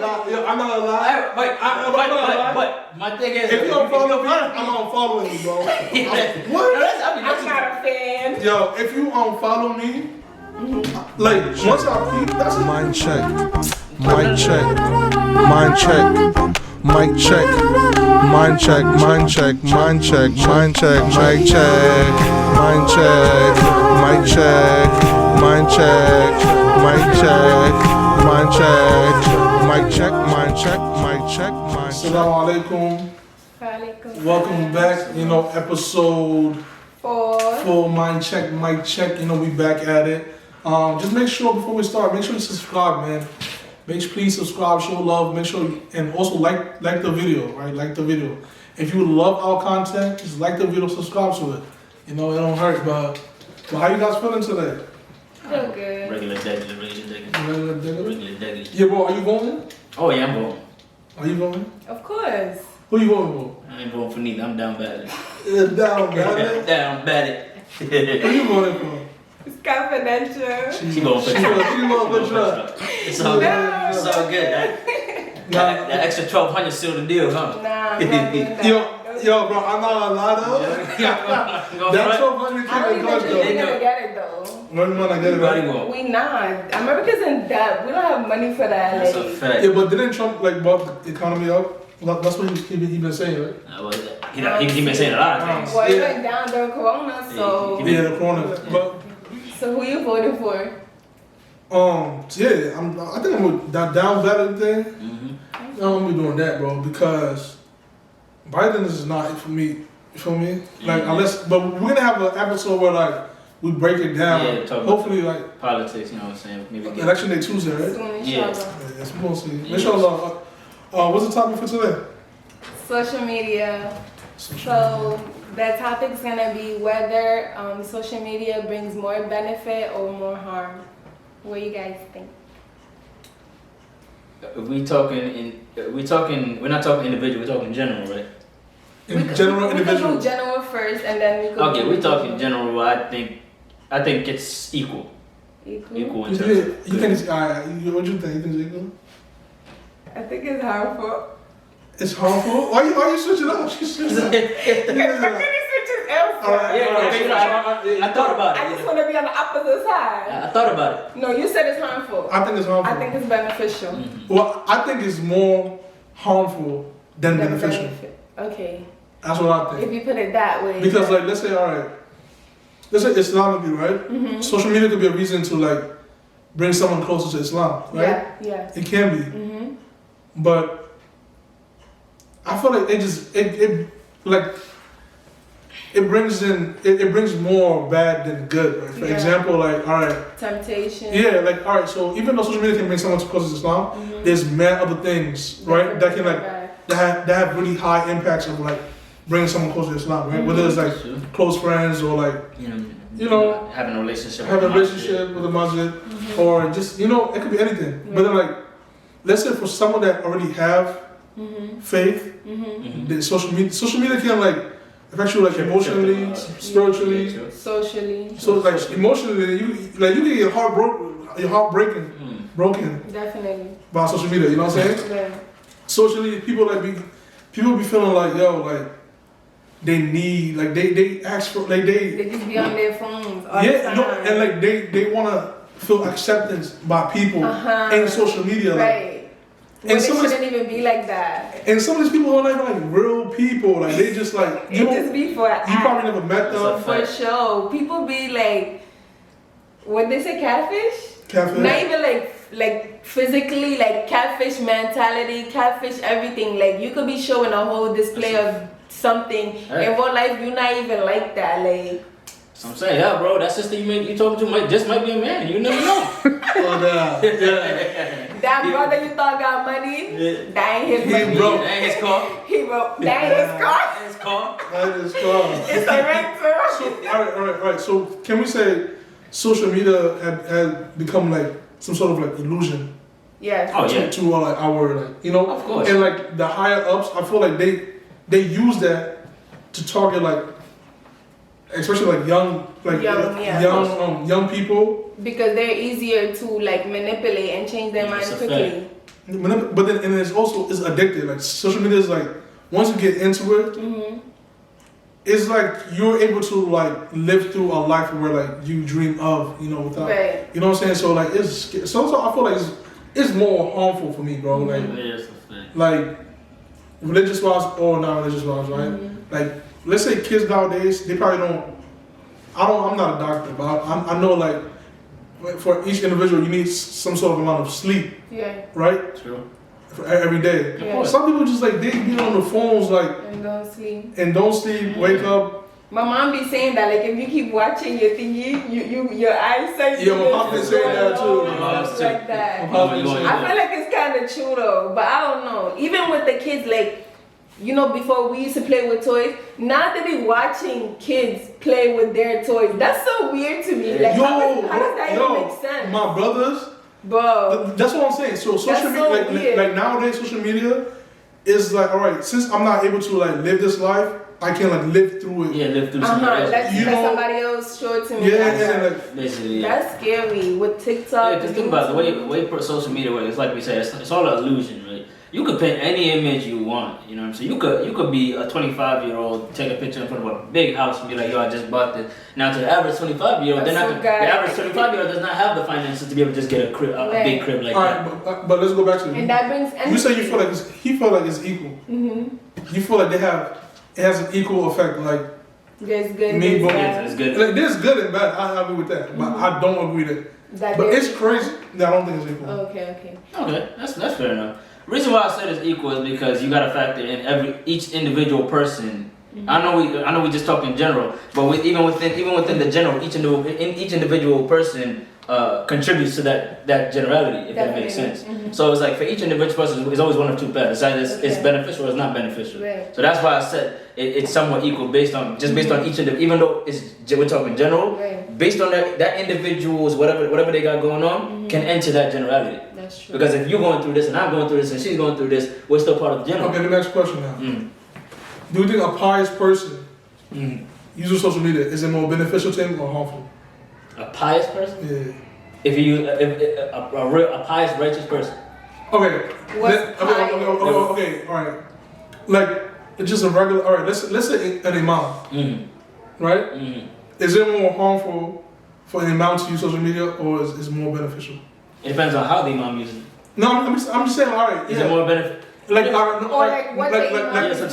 I'm not gonna lie. But my thing is, if you don't follow me, I'm unfollowing you, bro. What? I'm not a fan. Yo, if you unfollow me, like once I peep, that's Mind check. Mic check. Mind check. Mic check. Mind check. Mind check. Mind check. Mind check. Mic check. Mind check. Mic check. Mind check. Mic check. Mind check. Mic check. Mind check. Mic check. Mind check. Assalamu alaikum. Welcome back. Episode 4. Mind check. Mic check. We back at it. Just make sure before we start, make sure you subscribe, man. Please subscribe, show love, make sure and also like the video, right? Like the video. If you love our content, just like the video, subscribe to it. It don't hurt, but how you guys feeling today? Feel good. Regular day. Yeah, bro, are you voting? Oh yeah, I'm voting. Are you voting? Of course. Who you voting for? I ain't voting for neither. I'm down bad. Down, man. Down bad. Who you voting for? It's confidential. She going for truck. She voting for Trump. It's all good. It's all good. That extra 1,200 sealed the deal, huh? Nah, I'm not doing that. Yo, bro, I'm not gonna lie though. That's so funny. I don't even think we're gonna get it though. When you wanna get it, right? We not. America's in debt. We don't have money for that. That's a Like, fact. Yeah, but didn't Trump bump the economy up? That's what he been saying, right? He been saying a lot of things. well, it went down during Corona, so. Yeah, the corona. But So who you voting for? yeah, I think I'm with that down ballot thing. Mm-hmm. I'm gonna be doing that, bro, because Biden is not it for me. You feel me? Like but we're gonna have an episode where like we break it down. Yeah, talk hopefully about like politics. You know what I'm saying? Maybe election day Tuesday, right? Soon, Yeah. inshallah. Yes, we're gonna see. Inshallah. What's the topic for today? Social media. So the topic's gonna be whether social media brings more benefit or more harm. What do you guys think? we're not talking individual. We're talking general, right? In general, we individual. could do general first, and then we could. Okay, do we're talking general. I think it's equal. Equal. Equal in You terms of think it's alright? What you think? You think it's equal? I think it's harmful. It's harmful. Why you switching up? She switching up. I thought about it. I just want to be on the opposite side. I thought about it. No, you said it's harmful. I think it's harmful. I think it's beneficial. Mm-hmm. Well, I think it's more harmful than beneficial. Benefit. Okay. That's what I If think. you put it that way. Because like, let's say Islamically, right? Mm-hmm. Social media could be a reason to like bring someone closer to Islam, right? Yeah. It can be, Mm-hmm. but I feel like it brings more bad than good. Right? For Yeah. example, like Temptation. yeah, like so even though social media can bring someone closer to Islam, Mm-hmm. there's many other things, right? That can like that have really high impacts of like bringing someone closer to Islam, right? Whether it's like Sure. close friends or like You know, having a relationship. have a relationship with a masjid or just it could be anything. But then like let's say for someone that already have faith, then social media can like affect you like emotionally, spiritually. Socially. So like emotionally, you can get your heart broken Definitely. by social media. You know what I'm saying? Yeah. Socially, people be feeling like they need they ask for They just be on their phones all the time. and like they wanna feel acceptance by people in social media. Like, Right. and When it some of shouldn't even be like that. and some of these people are not even like real people. Like they just like It just be for an you act. probably never met them. For sure. People be like, when they say catfish? Catfish. Not even like physically, like catfish mentality, catfish everything. Like you could be showing a whole display of something. Hey. In real life, you're not even like that. Like, So I'm saying, yeah, bro, that sister you talking to might be a man. You never know. Oh, yeah. that brother you thought got money, that ain't his money. broke. That ain't his car. He broke. That ain't his car. His car. That is cool. It's a rental. So, all right. So, can we say social media had become like some sort of like illusion Yes. Oh yeah. to like our like Of course. and like the higher ups, I feel like they use that to target like especially like young Young young people. Because they're easier to like manipulate and change their mind That's a quickly. But then, and it's also it's addictive. Like social media is like once you get into it, it's like you're able to like live through a life where like you dream of, you know, without, you know what I'm saying. So like it's so I feel like it's more harmful for me, bro. Like religious wise or non-religious wise, right? Like let's say kids nowadays, they probably don't. I'm not a doctor, but I know like for each individual you need some sort of amount of sleep. Yeah. Right? True. For every day. Yeah. Some people just like they be on the phones like and don't sleep, wake up. My mom be saying that like if you keep watching your thingy, your eyesight. Yeah, my mom been saying that too. Like that. I feel like it's kind of true though, but I don't know. Even with the kids, like. You know, before we used to play with toys, now they be watching kids play with their toys. That's so weird to me. Like, how does that even make sense? My brothers, bro. That's what I'm saying. So social media, like nowadays, social media is like, all right. Since I'm not able to like live this life, I can like live through it. Yeah, live through somebody else. Let somebody else show it to me. Like, basically. That's scary with TikTok. Yeah, because think about it, the way social media works. It's like we said, it's all an illusion, right? You could paint any image you want, you know what I'm saying? You could be a 25-year-old, take a picture in front of a big house and be like, yo, I just bought this. Now to the average 25-year-old, the average 25-year-old does not have the finances to be able to just get a big crib like that. Alright, but let's go back to and that brings you say you feel like he feel like it's equal. You feel like it has an equal effect, like there's good, it's good. Like there's good and bad. I agree with that, but I don't agree that but it's crazy that I don't think it's equal. Okay, that's fair enough. The reason why I said it's equal is because you gotta factor in each individual person. I know we just talk in general, but even within the general, each individual person contributes to that generality, if that makes sense. So it's like for each individual person, it's always one of two paths. It's either it's beneficial or it's not beneficial. So that's why I said it's somewhat equal based on each individual. Even though we're talking general, based on that individual's whatever they got going on can enter that generality. That's true. Because if you're going through this and I'm going through this and she's going through this, we're still part of the general. Okay, the next question now. Do you think a pious person using social media is it more beneficial to him or harmful? A pious person? Yeah. If a pious, righteous person. Okay. Okay. All right. Like it's just a regular. All right. Let's say an imam. Right. Is it more harmful for an imam to use social media or is it more beneficial? It depends on how the imam uses it. No, I'm just saying. All right. Is it more benefit? I'm saying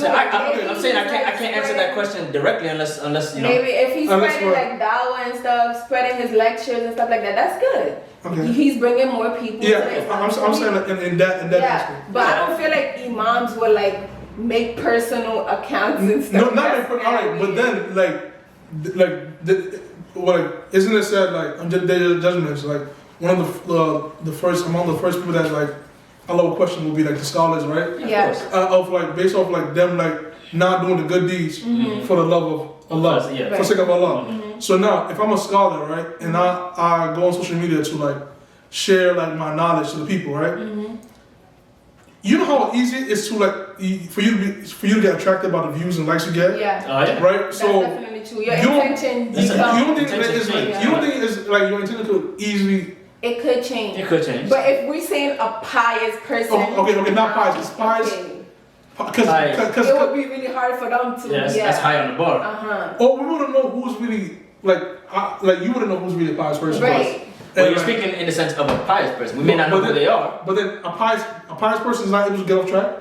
I can't answer that question directly unless you know. Maybe if he's spreading like dawah and stuff, spreading his lectures and stuff like that, that's good. Okay. He's bringing more people. Yeah, I'm saying in that aspect. But I don't feel like imams would like make personal accounts and stuff. No, not all right. But then isn't it said like on the day of judgments like one of the first among the first people that like Allah question will be like the scholars, right? Yeah. Of like based off like them like not doing the good deeds for the love of Allah, for the sake of Allah. So now if I'm a scholar, right, and I go on social media to like share like my knowledge to the people, right? You know how easy it is to like for you to get attracted by the views and likes you get. Yeah. Right. That's so definitely true. Your intention. You don't think it's like your intention could easily. It could change. But if we're saying a pious person. Okay, not pious. It's pious. Because it would be really hard for them to. That's high on the bar. Oh, we wouldn't know who's really like you wouldn't know who's really a pious person. Right. Well, you're speaking in the sense of a pious person. We may not know who they are. But then a pious person is not able to get off track.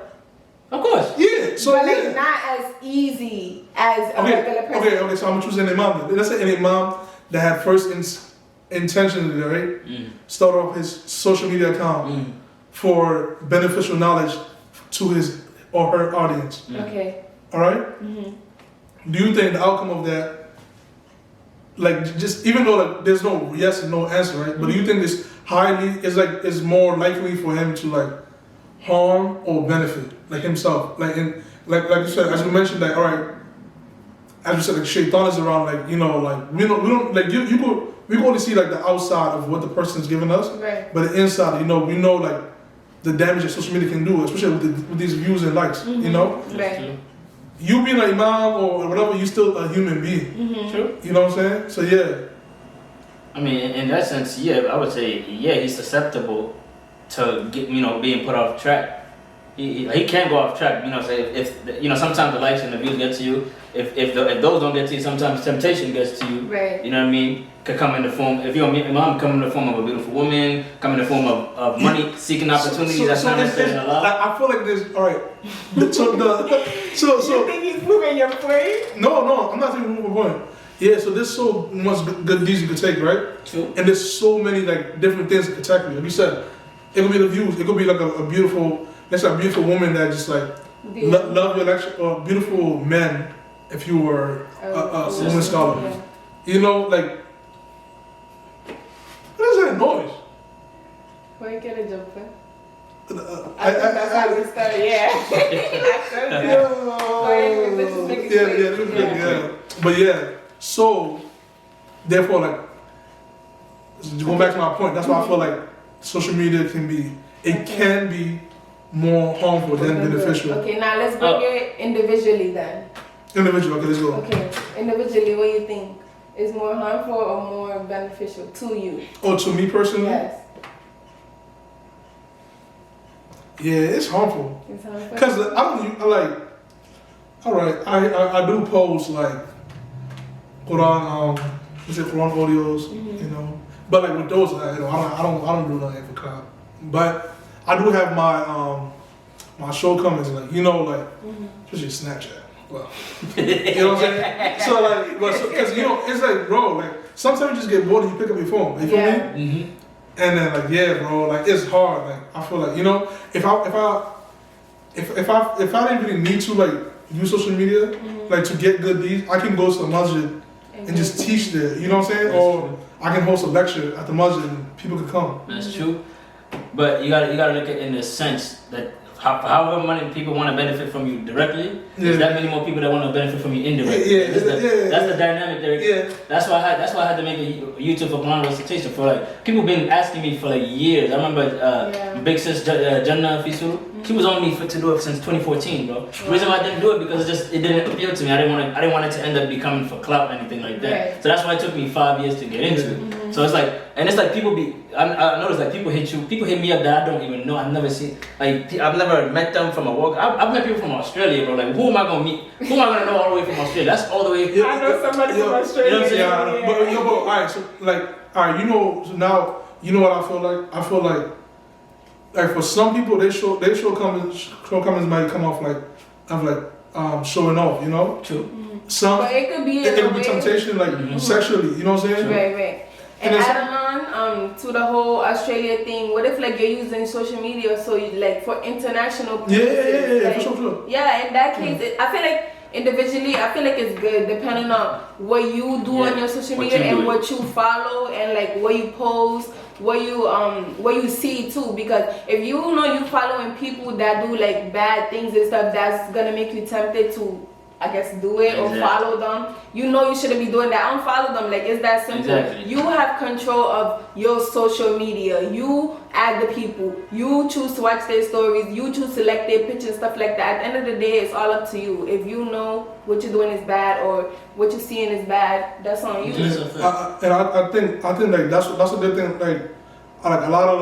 Of course. Yeah. So but like not as easy as a regular person. Okay. So I'm gonna choose an imam. Let's say an imam that had first intentionally, right? Start off his social media account for beneficial knowledge to his or her audience. Okay. All right. Do you think the outcome of that? Like just even though like there's no yes and no answer, right? But do you think this is more likely for him to like harm or benefit like himself? Like like you said, as we mentioned that all right, as we said, like shaitan is around, like we don't like we can only see like the outside of what the person is giving us, right? But the inside, we know like the damage that social media can do, especially with these views and likes, Right. You being an imam or whatever, you still a human being. True. You know what I'm saying? So yeah. I mean, in that sense, I would say, he's susceptible to get, being put off track. He can't go off track, say if sometimes the likes and the views get to you. If those don't get to you, sometimes temptation gets to you. Right. You know what I mean? Could come in the form, if you're a mom, come in the form of a beautiful woman, come in the form of money seeking opportunities that's not necessarily allowed. I feel like there's alright. So you think he's moving your point? No, I'm not thinking moving my point. Yeah, so there's so much good deeds you could take, right? True. And there's so many like different things that could tackle you. Like you said, it could be the views. It could be like a beautiful, let's say a beautiful woman that just like love your lecture, or beautiful men. If you were a woman scholar, like what is that noise? Where you get a jump from? I that's how we started. Yeah. But yeah, so therefore, like, going back to my point, that's why I feel like social media can be more harmful than beneficial. Okay, now let's break it individually then. Individual, okay, let's go. Okay, individually, what do you think is more harmful or more beneficial to you? Oh, to me personally? Yes. Yeah, it's harmful. It's harmful. Because I do post like Quran, Quran audios, But like with those, I don't do nothing for clout. But I do have my my shortcomings, especially Snapchat. Well, you know what I'm saying? So like, because it's like, bro, like sometimes you just get bored and you pick up your phone. You feel me? Mm-hmm. And then like, yeah, bro, like it's hard. Like I feel like if I didn't really need to like use social media like to get good deeds, I can go to the masjid and just teach there. You know what I'm saying? Or I can host a lecture at the masjid and people can come. That's true. But you gotta look at it in the sense that however many people want to benefit from you directly, there's that many more people that want to benefit from you indirectly. That's the dynamic there. Yeah. That's why I had to make a YouTube for Quran recitation for like people been asking me for like years. I remember big sis Jannah Fisul. She was on me to do it since 2014, bro. The reason why I didn't do it because it didn't appeal to me. I didn't want it to end up becoming for clout or anything like that. Right. So that's why it took me 5 years to get into it. So it's like, I noticed like people hit me up that I don't even know. I've never seen, like, I've never met them from a walk. I've met people from Australia, bro. Like, who am I gonna meet? Who am I gonna know all the way from Australia? That's all the way. I know somebody from Australia. You know what I'm saying? But alright, so like, so now, you know what I feel like? I feel like for some people, their shortcomings might come off showing off, True. Some, but it could be temptation, like sexually, you know what I'm saying? Right. And adding on to the whole Australia thing, what if like you're using social media so you like for international purposes? Yeah, for sure. Yeah, in that case, I feel like individually, I feel like it's good depending on what you do on your social media and what you follow and like what you post, what you see too. Because if you know you following people that do like bad things and stuff, that's gonna make you tempted to, I guess, do it or follow them. You know you shouldn't be doing that. Unfollow them. Like, it's that simple. Exactly. You have control of your social media. You add the people. You choose to watch their stories. You choose to select their pictures, stuff like that. At the end of the day, it's all up to you. If you know what you're doing is bad or what you're seeing is bad, that's on you. And I think like that's a good thing. Like a lot of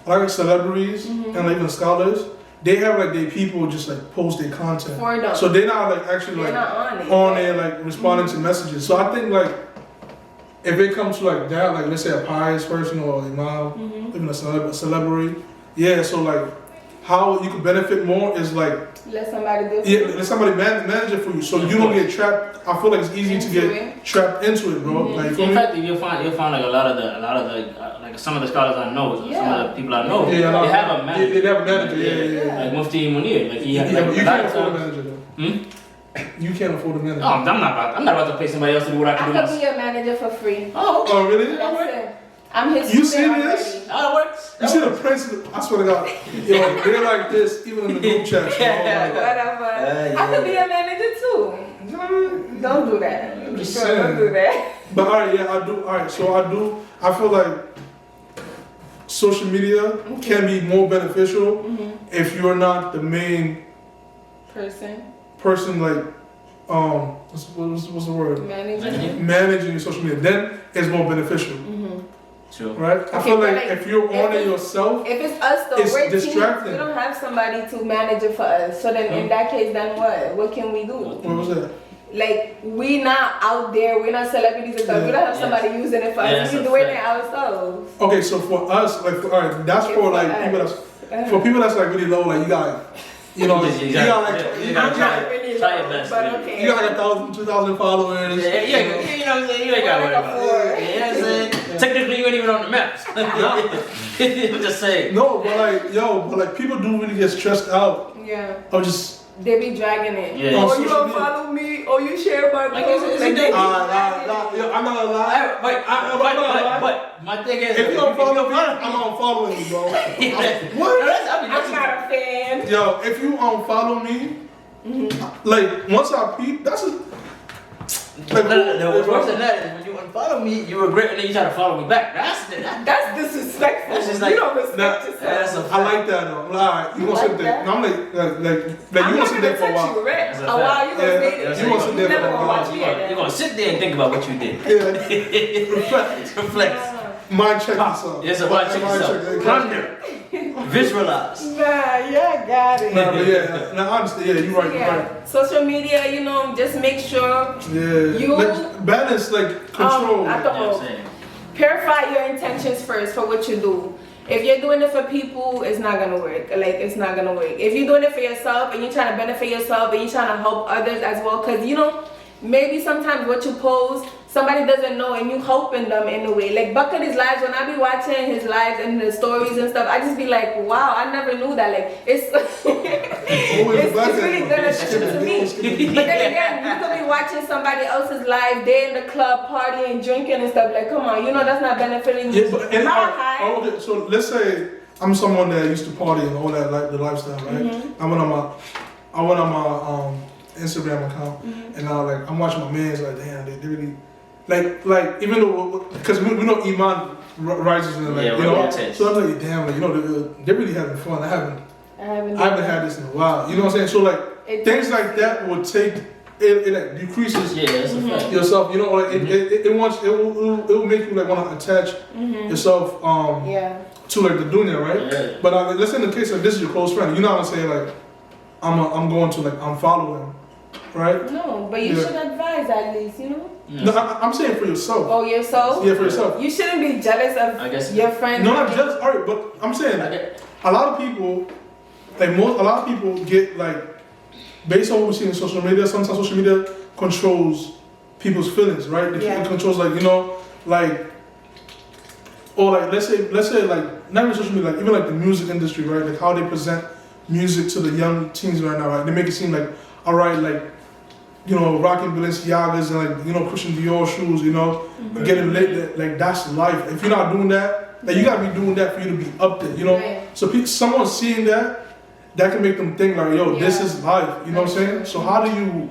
like celebrities and like, even scholars. They have like their people just like post their content, for them. So they're not like actually like on there like responding to messages. So I think like if it comes to like that, like let's say a pious person or imam, even a celebrity, so like how you could benefit more is like let somebody do it. Let somebody manage it for you, so you don't get trapped. I feel like it's easy to get trapped into it, bro. Like, in fact, you'll find like a lot of the like some of the scholars I know, some of the people I know, they have a manager. They have a manager, Like Mufti Munir, like you can't afford a manager though. You can't afford a manager. No, I'm not about to pay somebody else to do what I can do. I could be your manager for free. Oh, really? That's it. I'm his You serious? How it works? You see the principle? I swear to God, they're like this even in the group chat. Whatever. I could be a manager too. Don't do that. I'm just saying. Don't do that. But alright, I do. Alright, so I feel like social media can be more beneficial if you're not the main person like what's the word? Managing your social media. Then it's more beneficial. True. Right? I feel like if you're on it yourself, if it's us though, it's we're distracting. teams. We don't have somebody to manage it for us. So then in that case, then what? What can we do? What was that? Like, we not out there, we're not celebrities and stuff. We don't have somebody using it for us. We're doing it ourselves. Okay, so for us, like, alright, that's for like people that's like really low, like you got, you know, you got like, you got try your best. But okay. You got like 1,000, 2,000 followers. Yeah, you know what I'm saying? You ain't got to worry about it. You know what I'm saying? Technically, you ain't even on the maps. I'm just saying. No, but like people do really get stressed out. Yeah. Or just. They be dragging it. Yeah. Oh, you don't follow me. Oh, you share my posts. Like, I'm not gonna lie. But my thing is, if you don't follow me, I'm unfollowing you, bro. What? I'm not a fan. Yo, if you unfollow me, like once I peep, that's a. Like, no, what's worse than that is when you unfollow me, you regret and then you try to follow me back. That's disrespectful. That's just like, you don't respect yourself. I like that though. Like, you gonna sit there. No, I'm like you gonna sit there for a while. A while you gonna stay there. You gonna sit there for a while. You're gonna sit there and think about what you did. Yeah. Reflect. Mind check yourself. Yes, mind check yourself. Ponder. Visualize. Yeah, got it. Nah, but yeah, nah, honestly, yeah, you're right. You're right. Social media, you know, just make sure you like, balance, like control. Purify your intentions first for what you do. If you're doing it for people, it's not gonna work. Like, it's not gonna work. If you're doing it for yourself and you're trying to benefit yourself and you're trying to help others as well, because you know, maybe sometimes what you post, somebody doesn't know and you helping them in a way. Like Buckety's lives, when I be watching his lives and the stories and stuff, I just be like, wow, I never knew that. Like, it's really beneficial to me. But then again, you could be watching somebody else's life, they in the club partying, drinking and stuff. Like, come on, you know that's not benefiting you. Yeah, okay, so let's say I'm someone that used to party and all that, like the lifestyle, right? I went on my Instagram account and I'm watching my mans, like, damn, they really like even though, because we know Iman rises and like, you know, so I'm like, damn, like, you know, they're really having fun. I haven't had this in a while. You know what I'm saying? So like things like that will take it like decreases yourself. You know, like it will make you like want to attach yourself to like the dunya, right? Yeah. But let's say in the case of this is your close friend. You know what I'm saying? Like I'm going to like unfollow him, right? No, but you should advise at least, you know. No, I'm saying for yourself. Oh, yourself? Yeah, for yourself. You shouldn't be jealous of your friends. No, not jealous. Alright, but I'm saying a lot of people, a lot of people get like, based on what we see in social media. Sometimes social media controls people's feelings, right? It controls, like, you know, like, or like let's say like not even social media, like even like the music industry, right? Like how they present music to the young teens right now, right? They make it seem like, all right, like, you know, rocking Balenciagas and like, you know, Christian Dior shoes, you know, getting lit, like that's life. If you're not doing that, like you gotta be doing that for you to be up there, you know. Right. So someone seeing that can make them think like, yo, this is life, you know what I'm saying? So how do you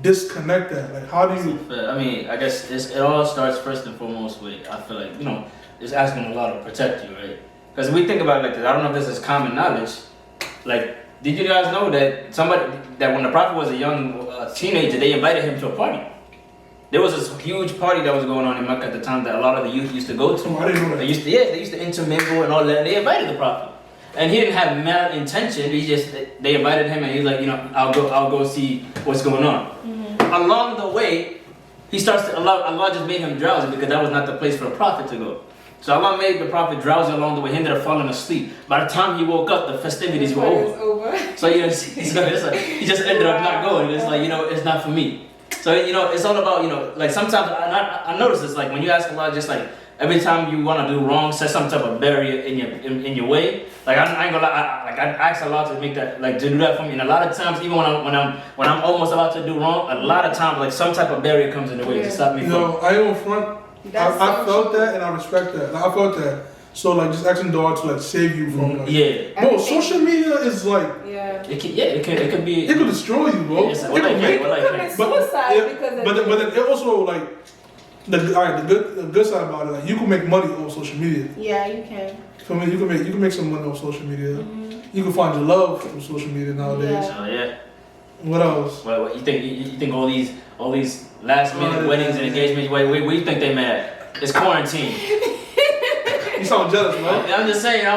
disconnect that? Like how do you? I mean, I guess it all starts first and foremost with, I feel like, you know, it's asking Allah to protect you, right? Because we think about it like this. I don't know if this is common knowledge. Like, did you guys know that when the Prophet was a young teenager, they invited him to a party? There was this huge party that was going on in Mecca at the time that a lot of the youth used to go to. Oh, I didn't know that. They used to intermingle and all that. And they invited the Prophet, and he didn't have mal intention. They invited him, and he was like, you know, I'll go see what's going on. Along the way, Allah just made him drowsy because that was not the place for a prophet to go. So Allah made the Prophet drowsy along the way. He ended up falling asleep. By the time he woke up, the festivities were over. So you know, it's like, he just ended up not going. It's like, you know, it's not for me. So you know, it's all about, you know, like sometimes I notice this, like when you ask Allah, just like every time you want to do wrong, set some type of barrier in your way. Like I ain't gonna lie, I ask Allah to make that, like to do that for me. And a lot of times, even when I'm almost about to do wrong, a lot of times like some type of barrier comes in the way to stop me from. No, I don't front. I felt that and I respect that. Like, I felt that. So like just asking God to like save you from like, bro, social media is like it could be, it could destroy you, bro. It could commit suicide because of but then it also like the good side about it, like you can make money on social media. Yeah, you can. For me, you can make some money on social media. You can find your love from social media nowadays. What else? What you think? You think all these last minute weddings and engagements? Where you think they mad? It's quarantine. You sound jealous, bro. I'm just saying. I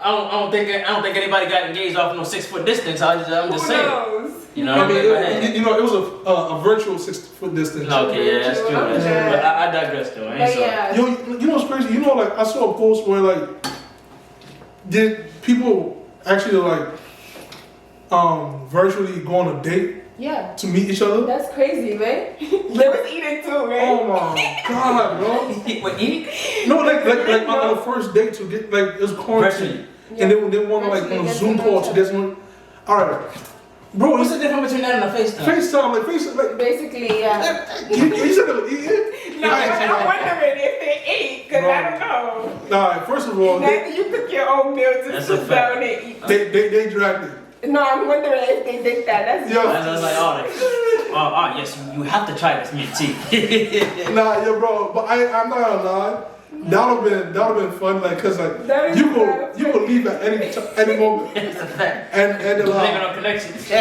don't think anybody got engaged off no 6 foot distance. I'm just saying. Knows? You know. I mean, it was a virtual 6 foot distance. Okay, yeah, that's true. That's true. But I digress though. I ain't yeah. You know what's crazy? You know, like I saw a post where like, did people actually like, virtually go on a date? Yeah. To meet each other? That's crazy, man. They was eating too, man. Oh my god, bro. What, eating? No, like on the first date to get like it was quarantine, and they want to like on a Zoom call to get someone. All right, bro. What's the difference between that and a FaceTime? FaceTime, like Basically, yeah. you said they were eating. No, I'm wondering if they ate, because I don't know. All right, first of all, You cook your own meals and sit down and eat. They dragged it. No, I'm wondering if they did that. That's I was like, oh, yes, you have to try this mint tea. Nah, yeah, bro, but I'm not gonna lie. That would've been fun, like, cause like you will leave at any moment. It's a fact. And blaming on connections. Yo,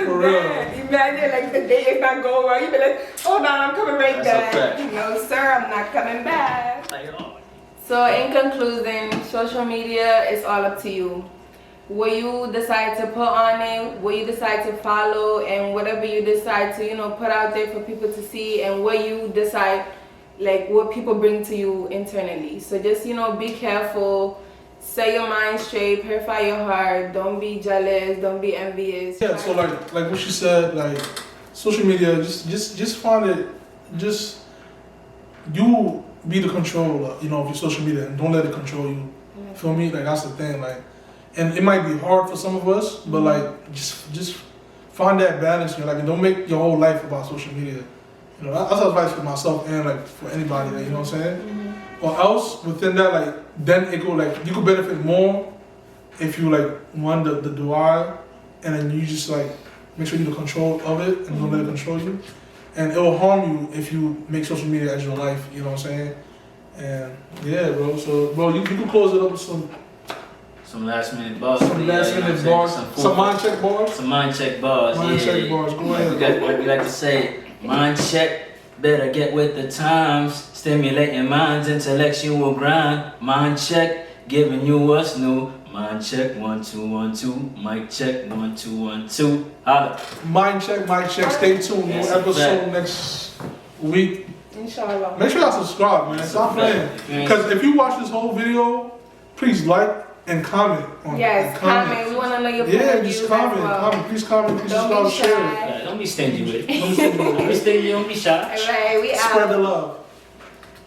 for real. Imagine like the day is not going well. You be like, hold on, I'm coming right That's back. No, sir, I'm not coming back. Like, oh. So in conclusion, social media is all up to you. What you decide to put on it, what you decide to follow, and whatever you decide to, put out there for people to see, and what you decide, like what people bring to you internally. So just, be careful, set your mind straight, purify your heart, don't be jealous, don't be envious. Yeah, so like what she said, like social media, just find it, just you be the controller, of your social media, and don't let it control you. Yeah. Feel me? Like that's the thing, like, and it might be hard for some of us, but like just find that balance, like, and don't make your whole life about social media. That's advice for myself and like for anybody, like, you know what I'm saying? Mm-hmm. Or else within that, like, then it go like you could benefit more if you like want the dua, and then you just like make sure you're the control of it and don't let it control you. And it will harm you if you make social media as your life, you know what I'm saying? And yeah, bro. So, bro, you can close it up with some last minute bars. Some last minute bars. Some mind check bars. Some mind check bars. Mind check bars. Go ahead. We like to say, mind check. Better get with the times. Stimulating minds, intellectual grind. Mind check, giving you what's new. Mind check, 1 2 1 2. Mic check, 1 2 1 2. Holla. Mind check. Stay tuned. New episode next week. Inshallah. Make sure y'all subscribe, man. Stop playing. Because if you watch this whole video, please like and comment on it. Yes, comment. We want to know your point of view. Just comment. Please comment. Please subscribe. Share it. Don't be stingy with it. Don't be stingy. Don't be shy. All right, we out. Spread the love.